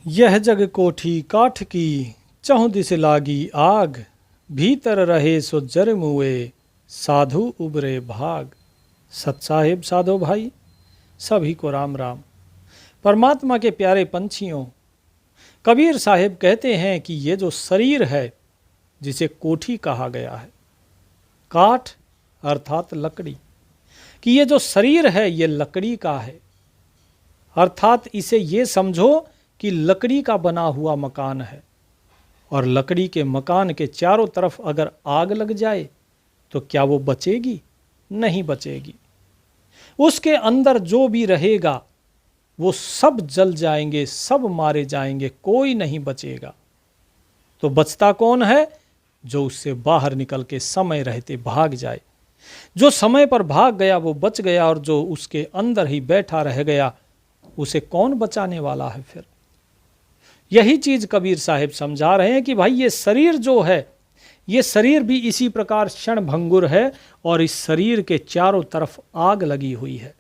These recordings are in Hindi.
यह जग कोठी काठ की, चहुँ दिस लागी आग। भीतर रहे सो जर मुए, साधु उबरे भाग। सत साहिब साधो भाई, सभी को राम राम। परमात्मा के प्यारे पंछियों, कबीर साहिब कहते हैं कि ये जो शरीर है जिसे कोठी कहा गया है, काठ अर्थात लकड़ी, कि ये जो शरीर है ये लकड़ी का है। अर्थात इसे ये समझो कि लकड़ी का बना हुआ मकान है, और लकड़ी के मकान के चारों तरफ अगर आग लग जाए तो क्या वो बचेगी? नहीं बचेगी। उसके अंदर जो भी रहेगा वो सब जल जाएंगे, सब मारे जाएंगे, कोई नहीं बचेगा। तो बचता कौन है? जो उससे बाहर निकल के समय रहते भाग जाए। जो समय पर भाग गया वो बच गया, और जो उसके अंदर ही बैठा रह गया उसे कौन बचाने वाला है? फिर यही चीज कबीर साहिब समझा रहे हैं कि भाई ये शरीर जो है, ये शरीर भी इसी प्रकार क्षण भंगुर है, और इस शरीर के चारों तरफ आग लगी हुई है।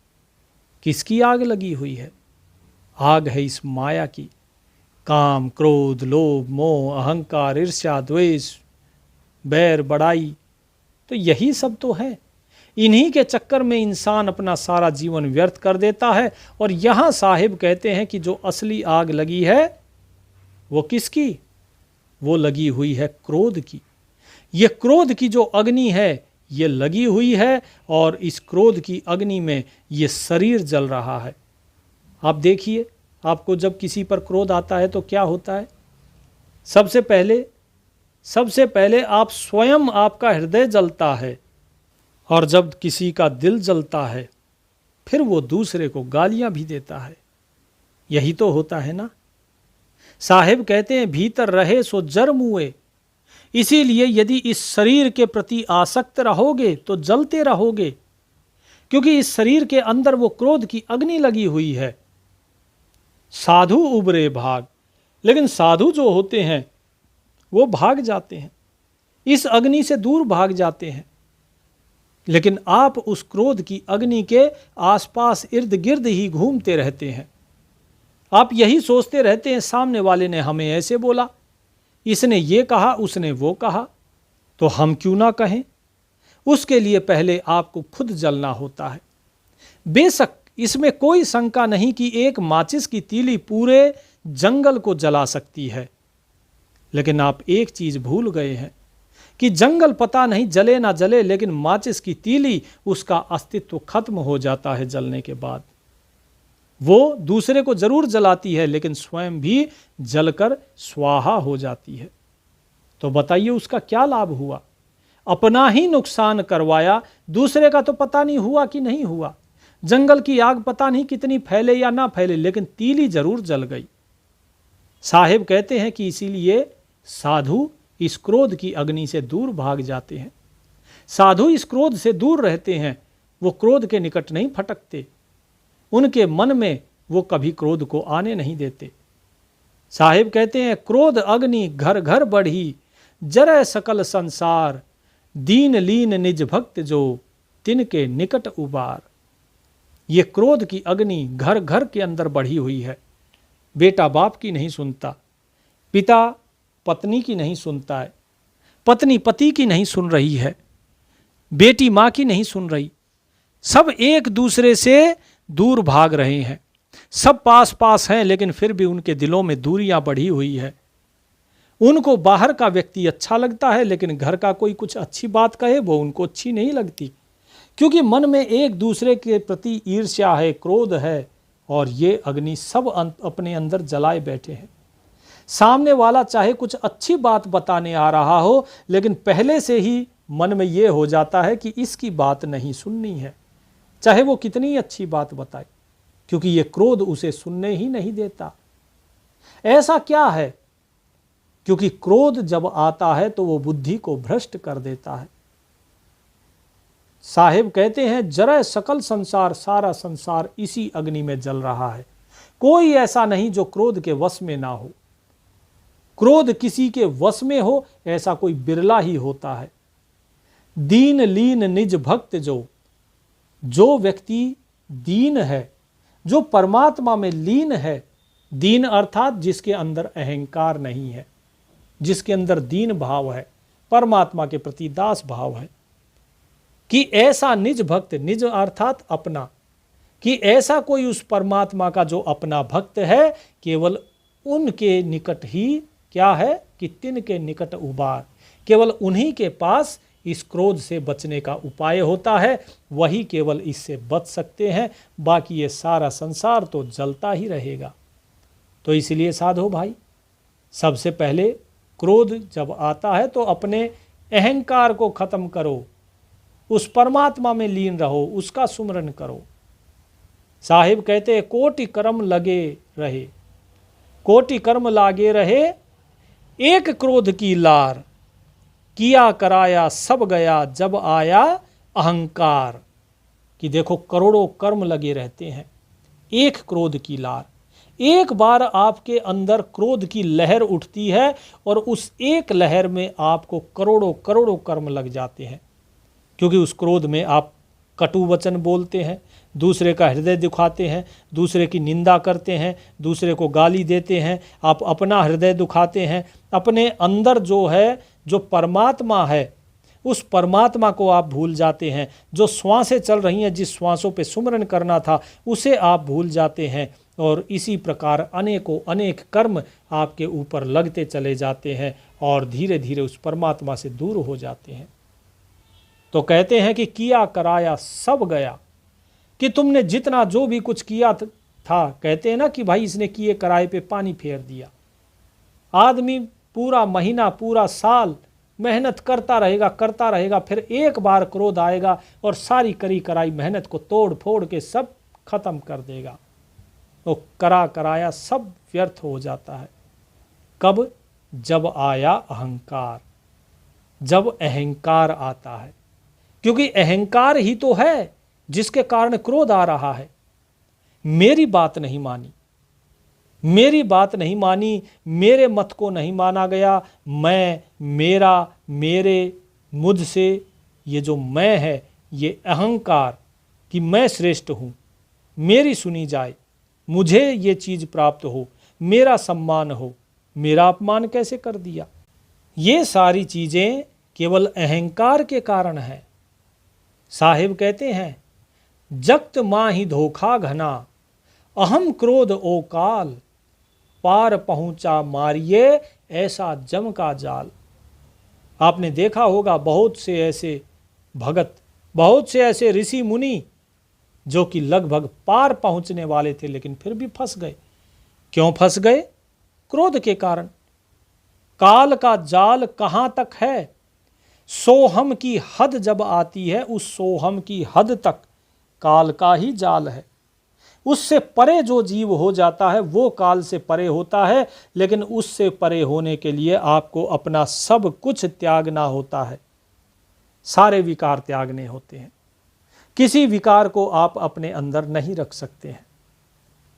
किसकी आग लगी हुई है? आग है इस माया की। काम, क्रोध, लोभ, मोह, अहंकार, ईर्ष्या, द्वेष, बैर, बड़ाई, तो यही सब तो है। इन्हीं के चक्कर में इंसान अपना सारा जीवन व्यर्थ कर देता है। और यहां साहिब कहते हैं कि जो असली आग लगी है वो किसकी? वो लगी हुई है क्रोध की। ये क्रोध की जो अग्नि है ये लगी हुई है, और इस क्रोध की अग्नि में ये शरीर जल रहा है। आप देखिए, आपको जब किसी पर क्रोध आता है तो क्या होता है? सबसे पहले आप स्वयं, आपका हृदय जलता है, और जब किसी का दिल जलता है फिर वो दूसरे को गालियां भी देता है। यही तो होता है ना। साहिब कहते हैं भीतर रहे सो जर मुए। इसीलिए यदि इस शरीर के प्रति आसक्त रहोगे तो जलते रहोगे, क्योंकि इस शरीर के अंदर वो क्रोध की अग्नि लगी हुई है। साधु उबरे भाग, लेकिन साधु जो होते हैं वो भाग जाते हैं, इस अग्नि से दूर भाग जाते हैं। लेकिन आप उस क्रोध की अग्नि के आसपास इर्द गिर्द ही घूमते रहते हैं। आप यही सोचते रहते हैं सामने वाले ने हमें ऐसे बोला, इसने ये कहा, उसने वो कहा, तो हम क्यों ना कहें। उसके लिए पहले आपको खुद जलना होता है। बेशक इसमें कोई शंका नहीं कि एक माचिस की तीली पूरे जंगल को जला सकती है, लेकिन आप एक चीज भूल गए हैं कि जंगल पता नहीं जले ना जले, लेकिन माचिस की तीली, उसका अस्तित्व खत्म हो जाता है जलने के बाद। वो दूसरे को जरूर जलाती है, लेकिन स्वयं भी जलकर स्वाहा हो जाती है। तो बताइए उसका क्या लाभ हुआ? अपना ही नुकसान करवाया, दूसरे का तो पता नहीं हुआ कि नहीं हुआ। जंगल की आग पता नहीं कितनी फैले या ना फैले, लेकिन तीली जरूर जल गई। साहिब कहते हैं कि इसीलिए साधु इस क्रोध की अग्नि से दूर भाग जाते हैं। साधु इस क्रोध से दूर रहते हैं, वो क्रोध के निकट नहीं फटकते। उनके मन में वो कभी क्रोध को आने नहीं देते। साहिब कहते हैं क्रोध अग्नि घर घर बढ़ी, जरै सकल संसार। दीन लीन निज भक्त जो, तिनके निकट उबार। ये क्रोध की अग्नि घर घर के अंदर बढ़ी हुई है। बेटा बाप की नहीं सुनता, पिता पत्नी की नहीं सुनता है, पत्नी पति की नहीं सुन रही है, बेटी माँ की नहीं सुन रही। सब एक दूसरे से दूर भाग रहे हैं। सब पास पास हैं, लेकिन फिर भी उनके दिलों में दूरियां बढ़ी हुई है। उनको बाहर का व्यक्ति अच्छा लगता है, लेकिन घर का कोई कुछ अच्छी बात कहे वो उनको अच्छी नहीं लगती, क्योंकि मन में एक दूसरे के प्रति ईर्ष्या है, क्रोध है, और ये अग्नि सब अपने अंदर जलाए बैठे हैं। सामने वाला चाहे कुछ अच्छी बात बताने आ रहा हो, लेकिन पहले से ही मन में ये हो जाता है कि इसकी बात नहीं सुननी है, चाहे वो कितनी अच्छी बात बताए, क्योंकि ये क्रोध उसे सुनने ही नहीं देता। ऐसा क्या है? क्योंकि क्रोध जब आता है तो वो बुद्धि को भ्रष्ट कर देता है। साहिब कहते हैं जरा सकल संसार, सारा संसार इसी अग्नि में जल रहा है। कोई ऐसा नहीं जो क्रोध के वश में ना हो। क्रोध किसी के वश में हो ऐसा कोई बिरला ही होता है। दीन लीन निज भक्त जो व्यक्ति दीन है, जो परमात्मा में लीन है, दीन अर्थात जिसके अंदर अहंकार नहीं है, जिसके अंदर दीन भाव है, परमात्मा के प्रति दास भाव है। कि ऐसा निज भक्त, निज अर्थात अपना, कि ऐसा कोई उस परमात्मा का जो अपना भक्त है, केवल उनके निकट ही क्या है कि तिनके निकट उबार, केवल उन्हीं के पास इस क्रोध से बचने का उपाय होता है, वही केवल इससे बच सकते हैं, बाकी ये सारा संसार तो जलता ही रहेगा। तो इसलिए साधो भाई, सबसे पहले क्रोध जब आता है तो अपने अहंकार को खत्म करो, उस परमात्मा में लीन रहो, उसका सुमरन करो। साहिब कहते हैं कोटि कर्म लगे रहे, कोटि कर्म लागे रहे, एक क्रोध की लार, किया कराया सब गया जब आया अहंकार। कि देखो करोड़ों कर्म लगे रहते हैं, एक क्रोध की लार, एक बार आपके अंदर क्रोध की लहर उठती है और उस एक लहर में आपको करोड़ों करोड़ों कर्म लग जाते हैं। क्योंकि उस क्रोध में आप कटु वचन बोलते हैं, दूसरे का हृदय दुखाते हैं, दूसरे की निंदा करते हैं, दूसरे को गाली देते हैं, आप अपना हृदय दुखाते हैं, अपने अंदर जो है, जो परमात्मा है, उस परमात्मा को आप भूल जाते हैं। जो श्वासें चल रही हैं, जिस श्वासों पे सुमरन करना था, उसे आप भूल जाते हैं। और इसी प्रकार अनेकों अनेक कर्म आपके ऊपर लगते चले जाते हैं और धीरे धीरे उस परमात्मा से दूर हो जाते हैं। तो कहते हैं कि किया कराया सब गया, कि तुमने जितना जो भी कुछ किया था, कहते हैं ना कि भाई इसने किए कराए पे पानी फेर दिया। आदमी पूरा महीना, पूरा साल मेहनत करता रहेगा, फिर एक बार क्रोध आएगा और सारी करी कराई मेहनत को तोड़ फोड़ के सब खत्म कर देगा। तो करा कराया सब व्यर्थ हो जाता है। कब? जब आया अहंकार, जब अहंकार आता है। क्योंकि अहंकार ही तो है जिसके कारण क्रोध आ रहा है। मेरी बात नहीं मानी, मेरी बात नहीं मानी, मेरे मत को नहीं माना गया, मैं, मेरा, मेरे, मुझसे, ये जो मैं है, ये अहंकार कि मैं श्रेष्ठ हूँ, मेरी सुनी जाए, मुझे ये चीज़ प्राप्त हो, मेरा सम्मान हो, मेरा अपमान कैसे कर दिया। ये सारी चीज़ें केवल अहंकार के कारण है। साहिब कहते हैं जगत माही धोखा घना, अहम क्रोध ओ काल, पार पहुंचा मारिए ऐसा जम का जाल। आपने देखा होगा बहुत से ऐसे भगत, बहुत से ऐसे ऋषि मुनि जो कि लगभग पार पहुंचने वाले थे, लेकिन फिर भी फंस गए। क्यों फंस गए? क्रोध के कारण। काल का जाल कहां तक है? सोहम की हद जब आती है, उस सोहम की हद तक काल का ही जाल है। उससे परे जो जीव हो जाता है वो काल से परे होता है, लेकिन उससे परे होने के लिए आपको अपना सब कुछ त्यागना होता है। सारे विकार त्यागने होते हैं। किसी विकार को आप अपने अंदर नहीं रख सकते हैं।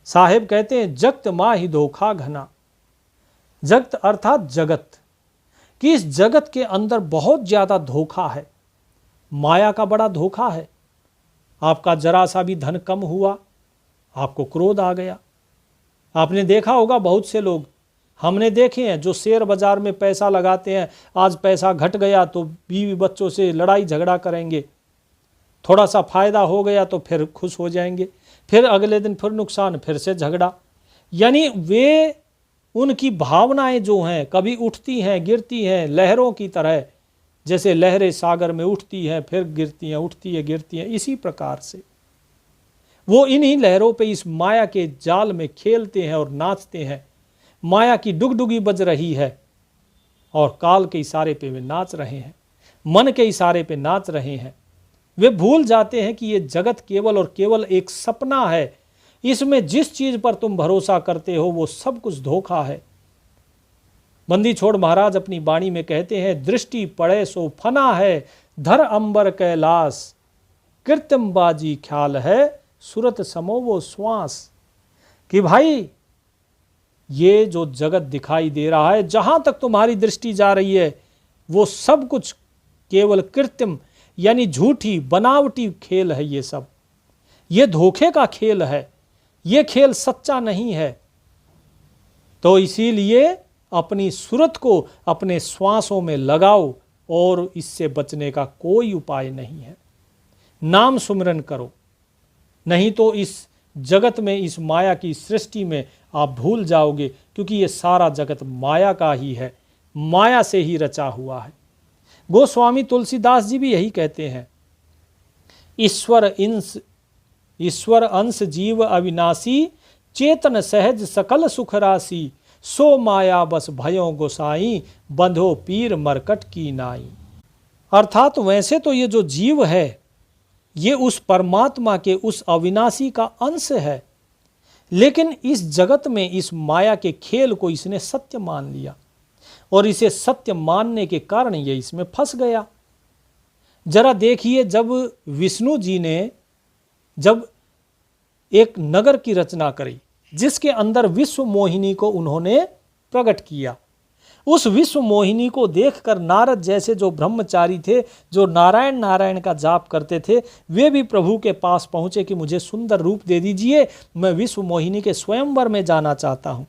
साहिब कहते हैं जगत माही धोखा घना, जगत अर्थात जगत, कि इस जगत के अंदर बहुत ज्यादा धोखा है, माया का बड़ा धोखा है। आपका जरा सा भी धन कम हुआ, आपको क्रोध आ गया। आपने देखा होगा बहुत से लोग, हमने देखे हैं, जो शेयर बाजार में पैसा लगाते हैं, आज पैसा घट गया तो बीवी बच्चों से लड़ाई झगड़ा करेंगे, थोड़ा सा फायदा हो गया तो फिर खुश हो जाएंगे, फिर अगले दिन फिर नुकसान, फिर से झगड़ा। यानी वे, उनकी भावनाएं जो हैं कभी उठती हैं गिरती हैं लहरों की तरह, जैसे लहरें सागर में उठती हैं फिर गिरती हैं, उठती है गिरती हैं, इसी प्रकार से वो इन्हीं लहरों पे इस माया के जाल में खेलते हैं और नाचते हैं। माया की डुगडुगी बज रही है और काल के इशारे पे वे नाच रहे हैं, मन के इशारे पे नाच रहे हैं। वे भूल जाते हैं कि ये जगत केवल और केवल एक सपना है। इसमें जिस चीज पर तुम भरोसा करते हो वो सब कुछ धोखा है। बंदी छोड़ महाराज अपनी वाणी में कहते हैं दृष्टि पड़े सो फना है, धर अंबर कैलाश, कृत्रिम बाजी ख्याल है, सुरत समो वो श्वास। कि भाई ये जो जगत दिखाई दे रहा है, जहां तक तुम्हारी दृष्टि जा रही है, वो सब कुछ केवल कृत्रिम यानी झूठी बनावटी खेल है। ये सब, ये धोखे का खेल है, ये खेल सच्चा नहीं है। तो इसीलिए अपनी सूरत को अपने श्वासों में लगाओ और इससे बचने का कोई उपाय नहीं है। नाम सुमिरन करो, नहीं तो इस जगत में, इस माया की सृष्टि में आप भूल जाओगे, क्योंकि ये सारा जगत माया का ही है, माया से ही रचा हुआ है। गोस्वामी तुलसीदास जी भी यही कहते हैं, ईश्वर अंश जीव अविनाशी, चेतन सहज सकल सुख राशि, सो माया बस भयो गोसाई, बंधो पीर मरकट की नाई। अर्थात वैसे तो ये जो जीव है ये उस परमात्मा के, उस अविनाशी का अंश है, लेकिन इस जगत में इस माया के खेल को इसने सत्य मान लिया और इसे सत्य मानने के कारण ये इसमें फंस गया। जरा देखिए, जब विष्णु जी ने जब एक नगर की रचना करी जिसके अंदर विश्व मोहिनी को उन्होंने प्रकट किया, उस विश्व मोहिनी को देखकर नारद जैसे जो ब्रह्मचारी थे, जो नारायण नारायण का जाप करते थे, वे भी प्रभु के पास पहुंचे कि मुझे सुंदर रूप दे दीजिए, मैं विश्व मोहिनी के स्वयंवर में जाना चाहता हूं।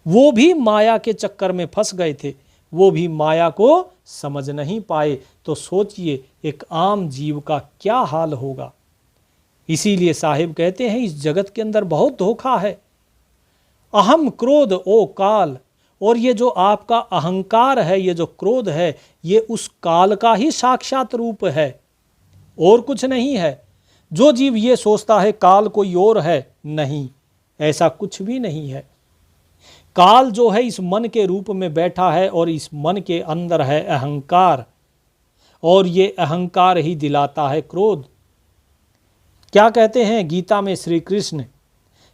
वो भी माया के चक्कर में फंस गए थे, वो भी माया को समझ नहीं पाए। तो सोचिए एक आम जीव का क्या हाल होगा। इसीलिए साहिब कहते हैं इस जगत के अंदर बहुत धोखा है। अहम क्रोध ओ काल, और ये जो आपका अहंकार है, ये जो क्रोध है, ये उस काल का ही साक्षात रूप है और कुछ नहीं है। जो जीव ये सोचता है काल कोई और है, नहीं, ऐसा कुछ भी नहीं है। काल जो है इस मन के रूप में बैठा है और इस मन के अंदर है अहंकार, और ये अहंकार ही दिलाता है क्रोध। क्या कहते हैं गीता में श्री कृष्ण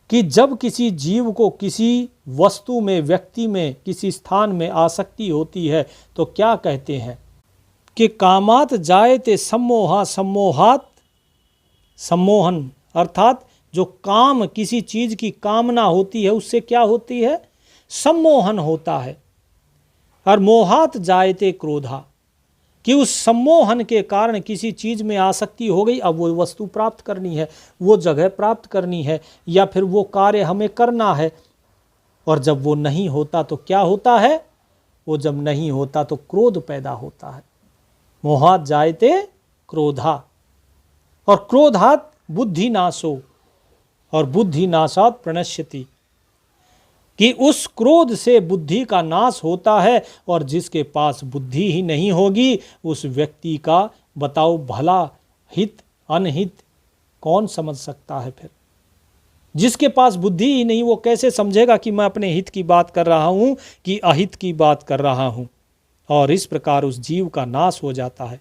कि जब किसी जीव को किसी वस्तु में, व्यक्ति में, किसी स्थान में आसक्ति होती है तो क्या कहते हैं कि कामात जायते सम्मोहा सम्मोहात सम्मोहन, अर्थात जो काम, किसी चीज की कामना होती है उससे क्या होती है, सम्मोहन होता है। और मोहात जायते क्रोधा, कि उस सम्मोहन के कारण किसी चीज में आसक्ति हो गई, अब वो वस्तु प्राप्त करनी है, वो जगह प्राप्त करनी है, या फिर वो कार्य हमें करना है, और जब वो नहीं होता तो क्या होता है, वो जब नहीं होता तो क्रोध पैदा होता है। मोहात जायते क्रोधा, और क्रोधात बुद्धि नाशो, और बुद्धि नाशात प्रणश्यति, कि उस क्रोध से बुद्धि का नाश होता है। और जिसके पास बुद्धि ही नहीं होगी उस व्यक्ति का बताओ भला हित अनहित कौन समझ सकता है। फिर जिसके पास बुद्धि ही नहीं वो कैसे समझेगा कि मैं अपने हित की बात कर रहा हूं कि अहित की बात कर रहा हूं। और इस प्रकार उस जीव का नाश हो जाता है।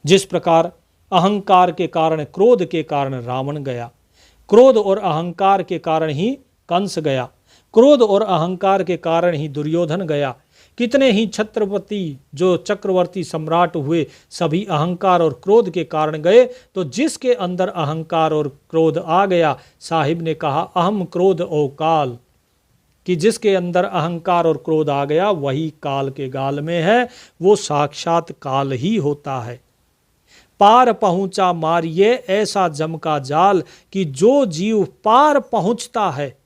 जिस प्रकार अहंकार के कारण, क्रोध के कारण रावण गया, क्रोध और अहंकार के कारण ही कंस गया, क्रोध और अहंकार के कारण ही दुर्योधन गया। कितने ही छत्रपति जो चक्रवर्ती सम्राट हुए सभी अहंकार और क्रोध के कारण गए। तो जिसके अंदर अहंकार और क्रोध आ गया, साहिब ने कहा अहम क्रोध ओ काल, कि जिसके अंदर अहंकार और क्रोध आ गया वही काल के गाल में है, वो साक्षात काल ही होता है। पार पहुंचा मारिए ऐसा जम का जाल, कि जो जीव पार पहुंचता है,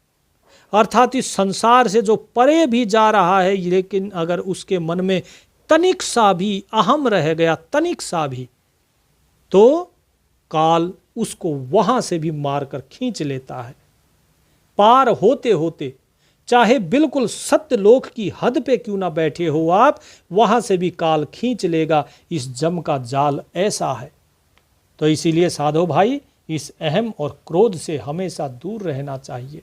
अर्थात इस संसार से जो परे भी जा रहा है, लेकिन अगर उसके मन में तनिक सा भी अहम रह गया, तनिक सा भी, तो काल उसको वहां से भी मारकर खींच लेता है। पार होते होते, चाहे बिल्कुल सत्यलोक की हद पे क्यों ना बैठे हो आप, वहां से भी काल खींच लेगा। इस जम का जाल ऐसा है। तो इसीलिए साधो भाई, इस अहम और क्रोध से हमेशा दूर रहना चाहिए।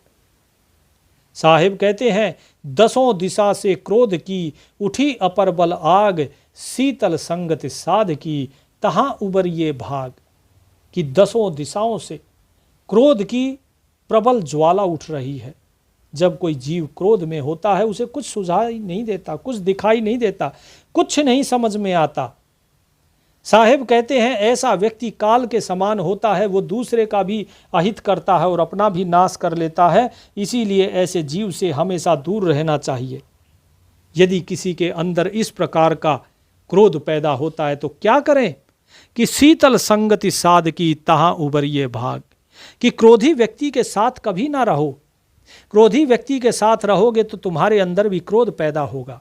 साहिब कहते हैं दसों दिशा से क्रोध की, उठी अपर बल आग, शीतल संगत साध की, तहां उबरिए भाग। कि दसों दिशाओं से क्रोध की प्रबल ज्वाला उठ रही है। जब कोई जीव क्रोध में होता है उसे कुछ सुझाई नहीं देता, कुछ दिखाई नहीं देता, कुछ नहीं समझ में आता। साहिब कहते हैं ऐसा व्यक्ति काल के समान होता है, वो दूसरे का भी अहित करता है और अपना भी नाश कर लेता है। इसीलिए ऐसे जीव से हमेशा दूर रहना चाहिए। यदि किसी के अंदर इस प्रकार का क्रोध पैदा होता है तो क्या करें कि शीतल संगति साध की, तहां उबरिए भाग। कि क्रोधी व्यक्ति के साथ कभी ना रहो, क्रोधी व्यक्ति के साथ रहोगे तो तुम्हारे अंदर भी क्रोध पैदा होगा,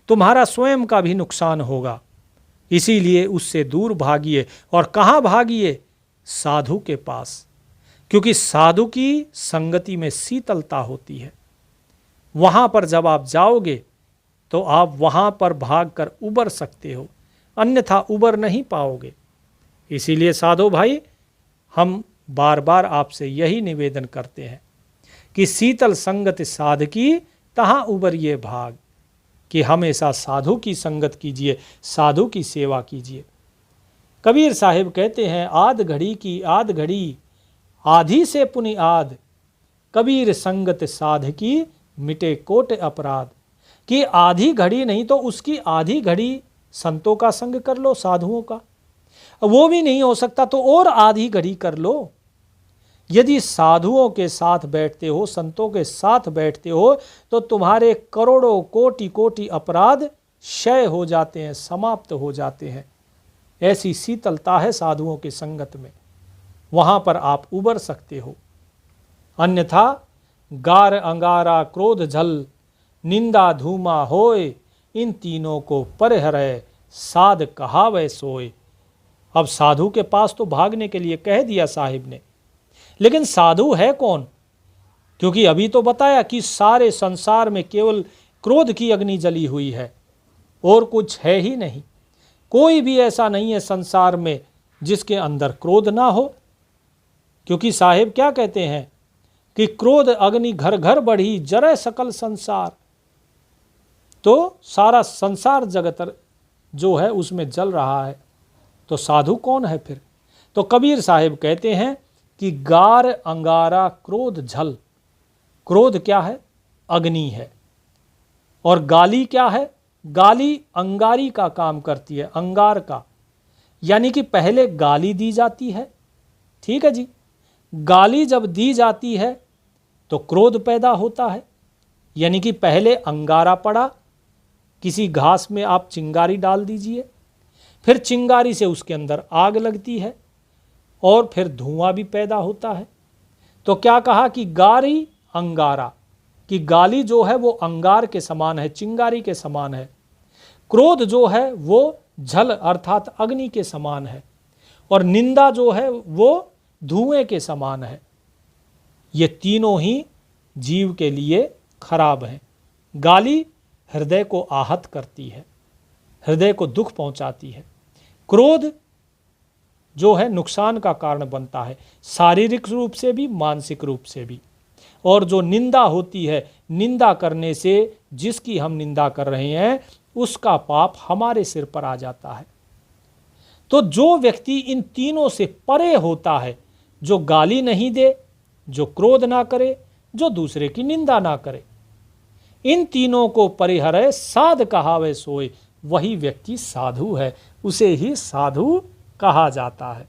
तुम्हारा स्वयं का भी नुकसान होगा। इसीलिए उससे दूर भागिए। और कहाँ भागिए? साधु के पास, क्योंकि साधु की संगति में शीतलता होती है। वहां पर जब आप जाओगे तो आप वहां पर भागकर उबर सकते हो, अन्यथा उबर नहीं पाओगे। इसीलिए साधु भाई, हम बार बार आपसे यही निवेदन करते हैं कि शीतल संगत साधकी तहाँ उबरिए भाग, कि हमेशा साधु की संगत कीजिए, साधु की सेवा कीजिए। कबीर साहिब कहते हैं, आध घड़ी की आध घड़ी आधी से पुनि आध, कबीर संगत साधकी मिटे कोट अपराध। कि आधी घड़ी नहीं तो उसकी आधी घड़ी संतों का संग कर लो, साधुओं का। वो भी नहीं हो सकता तो और आधी घड़ी कर लो। यदि साधुओं के साथ बैठते हो, संतों के साथ बैठते हो, तो तुम्हारे करोड़ों कोटि कोटि अपराध क्षय हो जाते हैं, समाप्त हो जाते हैं। ऐसी शीतलता है साधुओं की संगत में, वहां पर आप उबर सकते हो। अन्यथा गार अंगारा क्रोध झल, निंदा धूमा होए, इन तीनों को परिहरै, साध कहावै सोए। अब साधु के पास तो भागने के लिए कह दिया साहिब ने, लेकिन साधु है कौन? क्योंकि अभी तो बताया कि सारे संसार में केवल क्रोध की अग्नि जली हुई है और कुछ है ही नहीं। कोई भी ऐसा नहीं है संसार में जिसके अंदर क्रोध ना हो। क्योंकि साहिब क्या कहते हैं कि क्रोध अग्नि घर घर बढ़ी, जरे सकल संसार। तो सारा संसार जगत जो है उसमें जल रहा है। तो साधु कौन है फिर? तो कबीर साहिब कहते हैं कि गार अंगारा क्रोध झल। क्रोध क्या है? अग्नि है। और गाली क्या है? गाली अंगारी का काम करती है, अंगार का। यानी कि पहले गाली दी जाती है, ठीक है जी। गाली जब दी जाती है तो क्रोध पैदा होता है। यानी कि पहले अंगारा पड़ा, किसी घास में आप चिंगारी डाल दीजिए, फिर चिंगारी से उसके अंदर आग लगती है और फिर धुआं भी पैदा होता है। तो क्या कहा कि गारी अंगारा, कि गाली जो है वो अंगार के समान है, चिंगारी के समान है। क्रोध जो है वो झल अर्थात अग्नि के समान है, और निंदा जो है वो धुएं के समान है। ये तीनों ही जीव के लिए खराब हैं। गाली हृदय को आहत करती है, हृदय को दुख पहुंचाती है। क्रोध जो है नुकसान का कारण बनता है, शारीरिक रूप से भी, मानसिक रूप से भी। और जो निंदा होती है, निंदा करने से जिसकी हम निंदा कर रहे हैं उसका पाप हमारे सिर पर आ जाता है। तो जो व्यक्ति इन तीनों से परे होता है, जो गाली नहीं दे, जो क्रोध ना करे, जो दूसरे की निंदा ना करे, इन तीनों को परिहरै, साध कहावे सोए, वही व्यक्ति साधु है, उसे ही साधु कहा जाता है।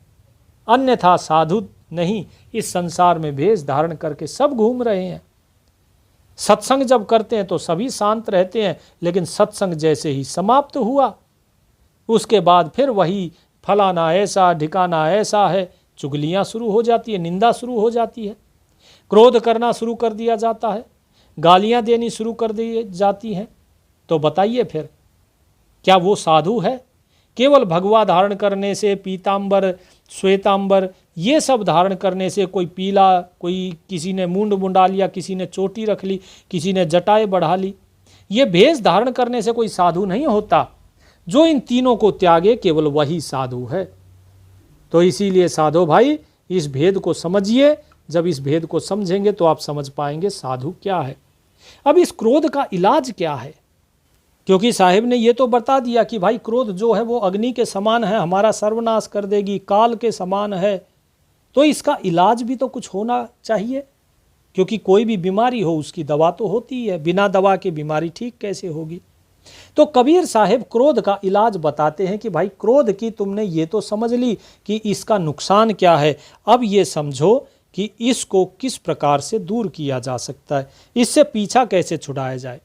अन्यथा साधु नहीं। इस संसार में भेष धारण करके सब घूम रहे हैं। सत्संग जब करते हैं तो सभी शांत रहते हैं, लेकिन सत्संग जैसे ही समाप्त हुआ उसके बाद फिर वही फलाना ऐसा, ढिकाना ऐसा है, चुगलियां शुरू हो जाती है, निंदा शुरू हो जाती है, क्रोध करना शुरू कर दिया जाता है, गालियां देनी शुरू कर दी जाती हैं। तो बताइए फिर क्या वो साधु है? केवल भगवा धारण करने से, पीतांबर, श्वेतांबर, ये सब धारण करने से, कोई पीला, कोई किसी ने मूंड मुंडा लिया, किसी ने चोटी रख ली, किसी ने जटाएं बढ़ा ली, ये भेष धारण करने से कोई साधु नहीं होता। जो इन तीनों को त्यागे केवल वही साधु है। तो इसीलिए साधु भाई इस भेद को समझिए। जब इस भेद को समझेंगे तो आप समझ पाएंगे साधु क्या है। अब इस क्रोध का इलाज क्या है? क्योंकि साहिब ने ये तो बता दिया कि भाई क्रोध जो है वो अग्नि के समान है, हमारा सर्वनाश कर देगी, काल के समान है। तो इसका इलाज भी तो कुछ होना चाहिए, क्योंकि कोई भी बीमारी हो उसकी दवा तो होती है, बिना दवा के बीमारी ठीक कैसे होगी। तो कबीर साहिब क्रोध का इलाज बताते हैं कि भाई क्रोध की तुमने ये तो समझ ली कि इसका नुकसान क्या है, अब ये समझो कि इसको किस प्रकार से दूर किया जा सकता है, इससे पीछा कैसे छुड़ाया जाए।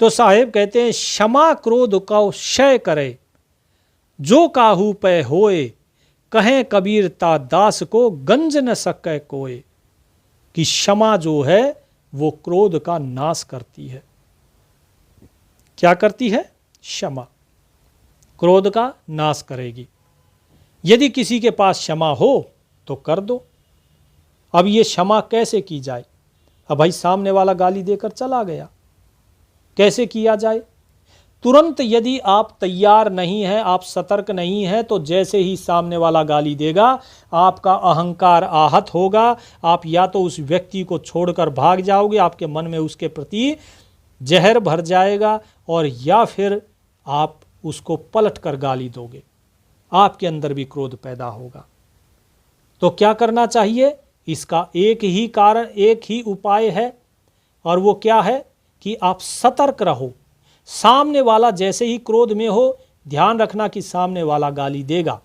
तो साहिब कहते हैं, क्षमा क्रोध का क्षय करे, जो काहू पे होए, कहें कबीर ता दास को गंज न सके कोय। कि क्षमा जो है वो क्रोध का नाश करती है। क्या करती है? क्षमा क्रोध का नाश करेगी। यदि किसी के पास क्षमा हो तो कर दो। अब ये क्षमा कैसे की जाए? अब भाई सामने वाला गाली देकर चला गया, कैसे किया जाए? तुरंत यदि आप तैयार नहीं हैं, आप सतर्क नहीं हैं, तो जैसे ही सामने वाला गाली देगा आपका अहंकार आहत होगा। आप या तो उस व्यक्ति को छोड़कर भाग जाओगे, आपके मन में उसके प्रति जहर भर जाएगा, और या फिर आप उसको पलट कर गाली दोगे, आपके अंदर भी क्रोध पैदा होगा। तो क्या करना चाहिए? इसका एक ही कारण, एक ही उपाय है, और वो क्या है कि आप सतर्क रहो। सामने वाला जैसे ही क्रोध में हो, ध्यान रखना कि सामने वाला गाली देगा,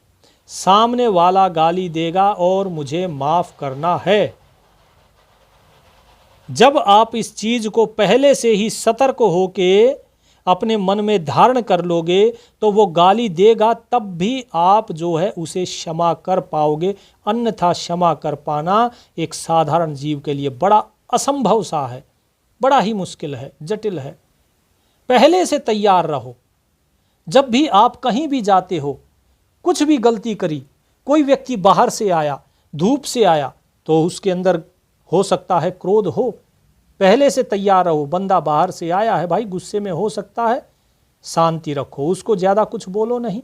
सामने वाला गाली देगा और मुझे माफ करना है। जब आप इस चीज को पहले से ही सतर्क होके अपने मन में धारण कर लोगे, तो वो गाली देगा तब भी आप जो है उसे क्षमा कर पाओगे। अन्यथा क्षमा कर पाना एक साधारण जीव के लिए बड़ा असंभव सा है, बड़ा ही मुश्किल है, जटिल है। पहले से तैयार रहो। जब भी आप कहीं भी जाते हो, कुछ भी गलती करी, कोई व्यक्ति बाहर से आया, धूप से आया, तो उसके अंदर हो सकता है क्रोध हो, पहले से तैयार रहो। बंदा बाहर से आया है भाई, गुस्से में हो सकता है, शांति रखो, उसको ज़्यादा कुछ बोलो नहीं,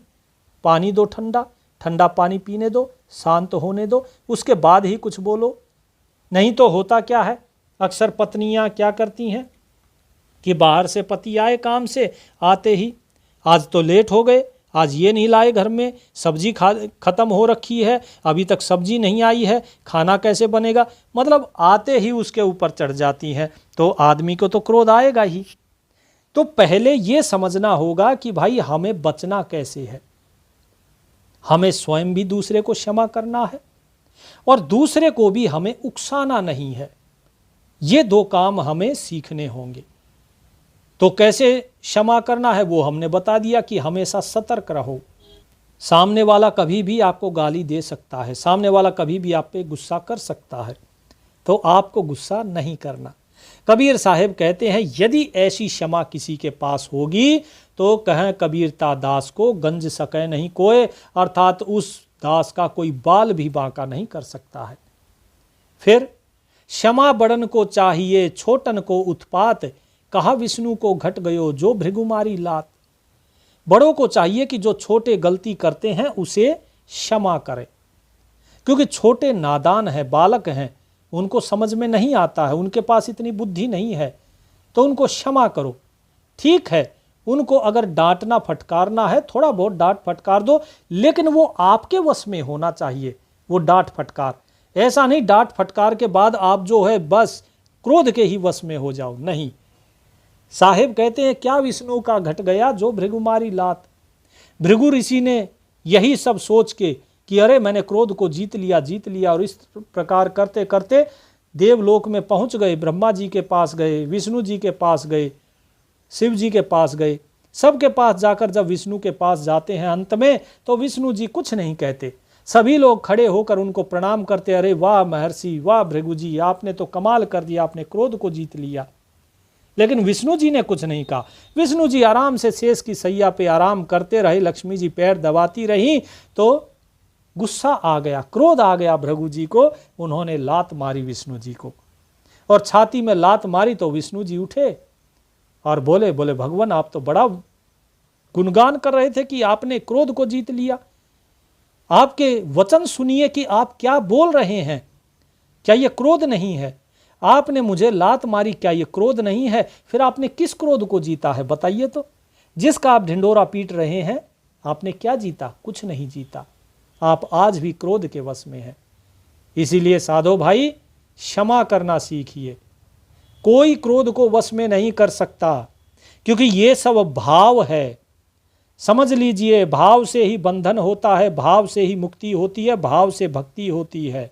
पानी दो ठंडा, ठंडा पानी पीने दो, शांत होने दो, उसके बाद ही कुछ बोलो। नहीं तो होता क्या है, अक्सर पत्नियां क्या करती हैं कि बाहर से पति आए काम से, आते ही आज तो लेट हो गए, आज ये नहीं लाए घर में, सब्जी ख़त्म हो रखी है, अभी तक सब्जी नहीं आई है, खाना कैसे बनेगा, मतलब आते ही उसके ऊपर चढ़ जाती हैं। तो आदमी को तो क्रोध आएगा ही। तो पहले ये समझना होगा कि भाई हमें बचना कैसे है। हमें स्वयं भी दूसरे को क्षमा करना है और दूसरे को भी हमें उकसाना नहीं है। ये दो काम हमें सीखने होंगे। तो कैसे क्षमा करना है वो हमने बता दिया कि हमेशा सतर्क रहो। सामने वाला कभी भी आपको गाली दे सकता है, सामने वाला कभी भी आप पे गुस्सा कर सकता है, तो आपको गुस्सा नहीं करना। कबीर साहब कहते हैं, यदि ऐसी क्षमा किसी के पास होगी तो कहें कबीरता दास को गंज सके नहीं कोय, अर्थात उस दास का कोई बाल भी बांका नहीं कर सकता है। फिर क्षमा बड़न को चाहिए छोटन को उत्पात, कहा विष्णु को घट गयो जो भृगुमारी लात। बड़ों को चाहिए कि जो छोटे गलती करते हैं उसे क्षमा करें, क्योंकि छोटे नादान हैं, बालक हैं, उनको समझ में नहीं आता है, उनके पास इतनी बुद्धि नहीं है, तो उनको क्षमा करो। ठीक है, उनको अगर डांटना फटकारना है, थोड़ा बहुत डांट फटकार दो, लेकिन वो आपके वश में होना चाहिए वो डांट फटकार। ऐसा नहीं डांट फटकार के बाद आप जो है बस क्रोध के ही वश में हो जाओ, नहीं। साहेब कहते हैं, क्या विष्णु का घट गया जो भृगुमारी लात। भृगु ऋषि ने यही सब सोच के कि अरे मैंने क्रोध को जीत लिया, और इस प्रकार करते करते देवलोक में पहुंच गए। ब्रह्मा जी के पास गए, विष्णु जी के पास गए, शिव जी के पास गए। सबके पास जाकर जब विष्णु के पास जाते हैं अंत में, तो विष्णु जी कुछ नहीं कहते। सभी लोग खड़े होकर उनको प्रणाम करते, अरे वाह महर्षि, वाह भृगु जी, आपने तो कमाल कर दिया, आपने क्रोध को जीत लिया। लेकिन विष्णु जी ने कुछ नहीं कहा। विष्णु जी आराम से शेष की सैया पे आराम करते रहे, लक्ष्मी जी पैर दबाती रही, तो गुस्सा आ गया, क्रोध आ गया भृगु जी को। उन्होंने लात मारी विष्णु जी को, और छाती में लात मारी तो विष्णु जी उठे और बोले भगवान, आप तो बड़ा गुणगान कर रहे थे कि आपने क्रोध को जीत लिया। आपके वचन सुनिए कि आप क्या बोल रहे हैं, क्या ये क्रोध नहीं है? आपने मुझे लात मारी, क्या ये क्रोध नहीं है? फिर आपने किस क्रोध को जीता है बताइए तो। जिसका आप ढिंडोरा पीट रहे हैं, आपने क्या जीता? कुछ नहीं जीता। आप आज भी क्रोध के वश में हैं। इसीलिए साधो भाई, क्षमा करना सीखिए। कोई क्रोध को वश में नहीं कर सकता, क्योंकि ये सब भाव है। समझ लीजिए, भाव से ही बंधन होता है, भाव से ही मुक्ति होती है, भाव से भक्ति होती है,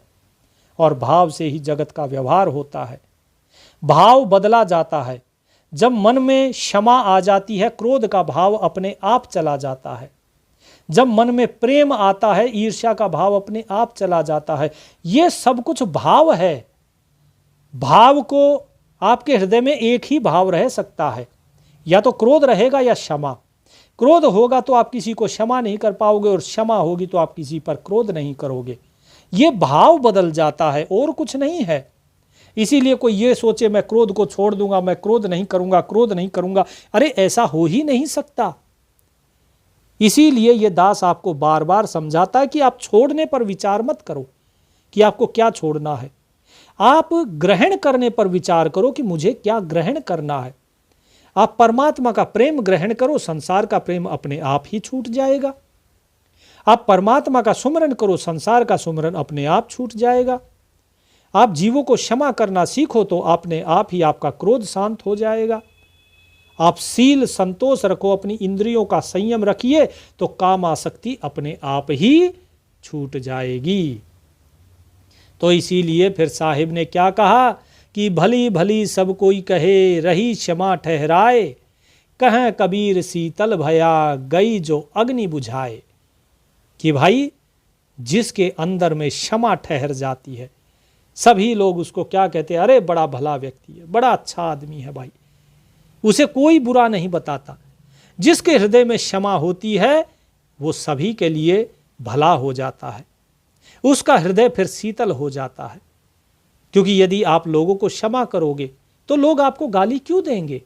और भाव से ही जगत का व्यवहार होता है। भाव बदला जाता है। जब मन में क्षमा आ जाती है, क्रोध का भाव अपने आप चला जाता है। जब मन में प्रेम आता है, ईर्ष्या का भाव अपने आप चला जाता है। ये सब कुछ भाव है। भाव को आपके हृदय में एक ही भाव रह सकता है, या तो क्रोध रहेगा या क्षमा। क्रोध होगा तो आप किसी को क्षमा नहीं कर पाओगे, और क्षमा होगी तो आप किसी पर क्रोध नहीं करोगे। ये भाव बदल जाता है और कुछ नहीं है। इसीलिए कोई ये सोचे मैं क्रोध को छोड़ दूंगा, मैं क्रोध नहीं करूंगा, क्रोध नहीं करूंगा, अरे ऐसा हो ही नहीं सकता। इसीलिए ये दास आपको बार बार समझाता है कि आप छोड़ने पर विचार मत करो कि आपको क्या छोड़ना है, आप ग्रहण करने पर विचार करो कि मुझे क्या ग्रहण करना है। आप परमात्मा का प्रेम ग्रहण करो, संसार का प्रेम अपने आप ही छूट जाएगा। आप परमात्मा का सुमरन करो, संसार का सुमरन अपने आप छूट जाएगा। आप जीवों को क्षमा करना सीखो तो अपने आप ही आपका क्रोध शांत हो जाएगा। आप सील संतोष रखो, अपनी इंद्रियों का संयम रखिए तो काम आसक्ति अपने आप ही छूट जाएगी। तो इसीलिए फिर साहिब ने क्या कहा कि भली भली सब कोई कहे, रही क्षमा ठहराए, कहें कबीर शीतल भया, गई जो अग्नि बुझाए। कि भाई जिसके अंदर में क्षमा ठहर जाती है, सभी लोग उसको क्या कहते हैं, अरे बड़ा भला व्यक्ति है, बड़ा अच्छा आदमी है भाई, उसे कोई बुरा नहीं बताता। जिसके हृदय में क्षमा होती है वो सभी के लिए भला हो जाता है, उसका हृदय फिर शीतल हो जाता है। क्योंकि यदि आप लोगों को क्षमा करोगे तो लोग आपको गाली क्यों देंगे,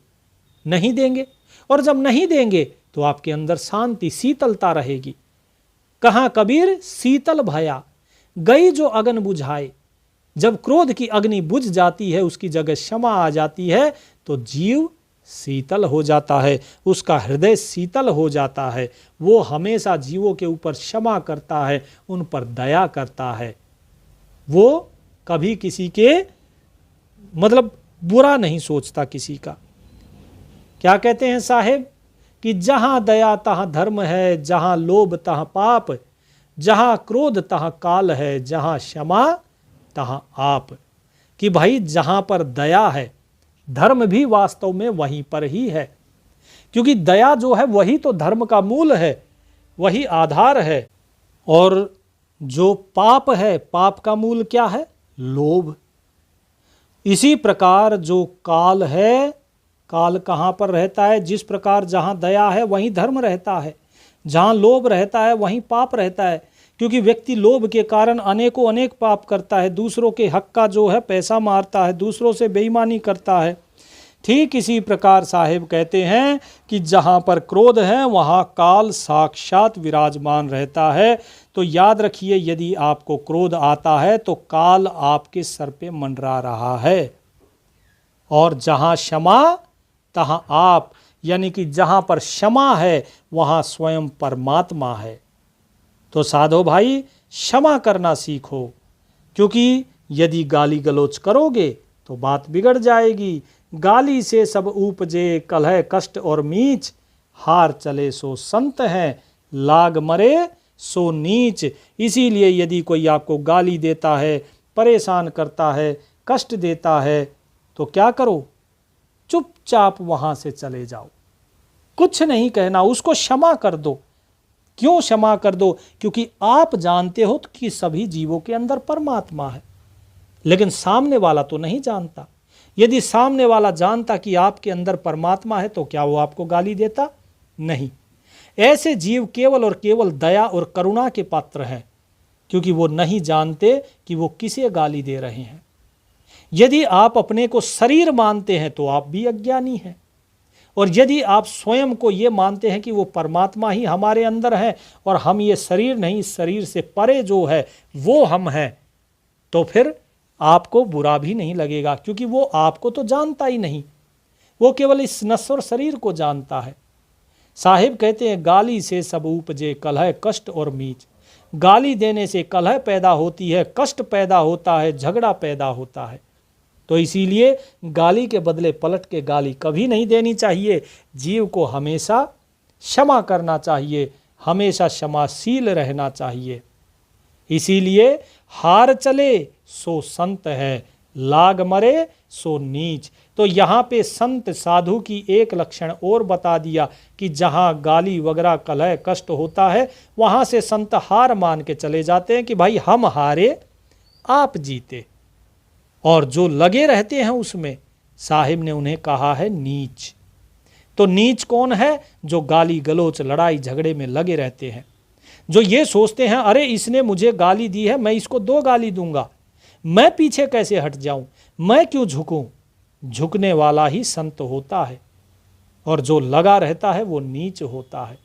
नहीं देंगे। और जब नहीं देंगे तो आपके अंदर शांति शीतलता रहेगी। कहाँ कबीर शीतल भया, गई जो अग्नि बुझाए। जब क्रोध की अग्नि बुझ जाती है, उसकी जगह क्षमा आ जाती है तो जीव शीतल हो जाता है, उसका हृदय शीतल हो जाता है। वो हमेशा जीवों के ऊपर क्षमा करता है, उन पर दया करता है। वो कभी किसी के मतलब बुरा नहीं सोचता किसी का। क्या कहते हैं साहेब कि जहाँ दया तहाँ धर्म है, जहाँ लोभ तहाँ पाप, जहाँ क्रोध तहाँ काल है, जहाँ क्षमा तहाँ आप। कि भाई जहाँ पर दया है, धर्म भी वास्तव में वहीं पर ही है। क्योंकि दया जो है वही तो धर्म का मूल है, वही आधार है। और जो पाप है, पाप का मूल क्या है, लोभ। इसी प्रकार जो काल है, काल कहाँ पर रहता है, जिस प्रकार जहाँ दया है वहीं धर्म रहता है, जहाँ लोभ रहता है वहीं पाप रहता है। क्योंकि व्यक्ति लोभ के कारण अनेकों अनेक पाप करता है, दूसरों के हक का जो है पैसा मारता है, दूसरों से बेईमानी करता है। ठीक इसी प्रकार साहिब कहते हैं कि जहाँ पर क्रोध है वहाँ काल साक्षात विराजमान रहता है। तो याद रखिए, यदि आपको क्रोध आता है तो काल आपके सर पे मंडरा रहा है। और जहाँ क्षमा तहाँ आप, यानी कि जहाँ पर क्षमा है वहाँ स्वयं परमात्मा है। तो साधो भाई क्षमा करना सीखो, क्योंकि यदि गाली गलौज करोगे तो बात बिगड़ जाएगी। गाली से सब उपजे, कलह कष्ट और मीच, हार चले सो संत हैं, लाग मरे सो नीच। इसीलिए यदि कोई आपको गाली देता है, परेशान करता है, कष्ट देता है, तो क्या करो, चुपचाप वहाँ से चले जाओ, कुछ नहीं कहना, उसको क्षमा कर दो। क्यों क्षमा कर दो? क्योंकि आप जानते हो कि सभी जीवों के अंदर परमात्मा है, लेकिन सामने वाला तो नहीं जानता। यदि सामने वाला जानता कि आपके अंदर परमात्मा है तो क्या वो आपको गाली देता? नहीं। ऐसे जीव केवल और केवल दया और करुणा के पात्र हैं, क्योंकि वो नहीं जानते कि वो किसे गाली दे रहे हैं। यदि आप अपने को शरीर मानते हैं तो आप भी अज्ञानी हैं, और यदि आप स्वयं को ये मानते हैं कि वो परमात्मा ही हमारे अंदर है और हम ये शरीर नहीं, इस शरीर से परे जो है वो हम हैं, तो फिर आपको बुरा भी नहीं लगेगा, क्योंकि वो आपको तो जानता ही नहीं, वो केवल इस नश्वर शरीर को जानता है। साहिब कहते हैं गाली से सब उपजे, कलह कष्ट और मीच। गाली देने से कलह पैदा होती है, कष्ट पैदा होता है, झगड़ा पैदा होता है। तो इसीलिए गाली के बदले पलट के गाली कभी नहीं देनी चाहिए। जीव को हमेशा क्षमा करना चाहिए, हमेशा क्षमाशील रहना चाहिए। इसीलिए हार चले सो संत है, लाग मरे सो नीच। तो यहाँ पे संत साधु की एक लक्षण और बता दिया कि जहाँ गाली वगैरह कलह कष्ट होता है वहाँ से संत हार मान के चले जाते हैं कि भाई हम हारे आप जीते। और जो लगे रहते हैं उसमें साहिब ने उन्हें कहा है नीच। तो नीच कौन है? जो गाली गलोच लड़ाई झगड़े में लगे रहते हैं, जो ये सोचते हैं अरे इसने मुझे गाली दी है, मैं इसको 2 गाली दूंगा, मैं पीछे कैसे हट जाऊं, मैं क्यों झुकूं। झुकने वाला ही संत होता है और जो लगा रहता है वो नीच होता है।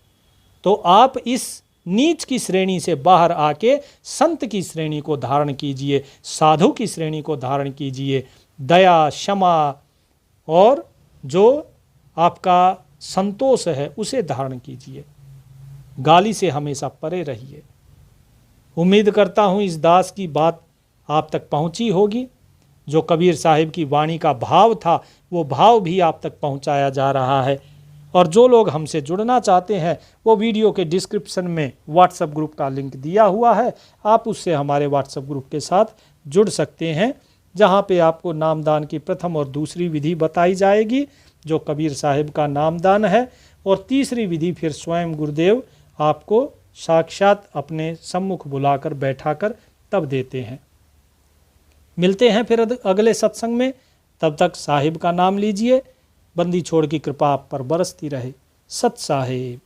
तो आप इस नीच की श्रेणी से बाहर आके संत की श्रेणी को धारण कीजिए, साधु की श्रेणी को धारण कीजिए। दया, क्षमा और जो आपका संतोष है उसे धारण कीजिए। गाली से हमेशा परे रहिए। उम्मीद करता हूँ इस दास की बात आप तक पहुँची होगी। जो कबीर साहिब की वाणी का भाव था वो भाव भी आप तक पहुँचाया जा रहा है। और जो लोग हमसे जुड़ना चाहते हैं वो वीडियो के डिस्क्रिप्शन में व्हाट्सएप ग्रुप का लिंक दिया हुआ है, आप उससे हमारे व्हाट्सएप ग्रुप के साथ जुड़ सकते हैं, जहाँ पे आपको नामदान की प्रथम और दूसरी विधि बताई जाएगी जो कबीर साहिब का नामदान है, और तीसरी विधि फिर स्वयं गुरुदेव आपको साक्षात अपने सम्मुख बुलाकर बैठाकर तब देते हैं। मिलते हैं फिर अगले सत्संग में। तब तक साहिब का नाम लीजिए। बंदी छोड़ की कृपा आप पर बरसती रहे। सत साहिब।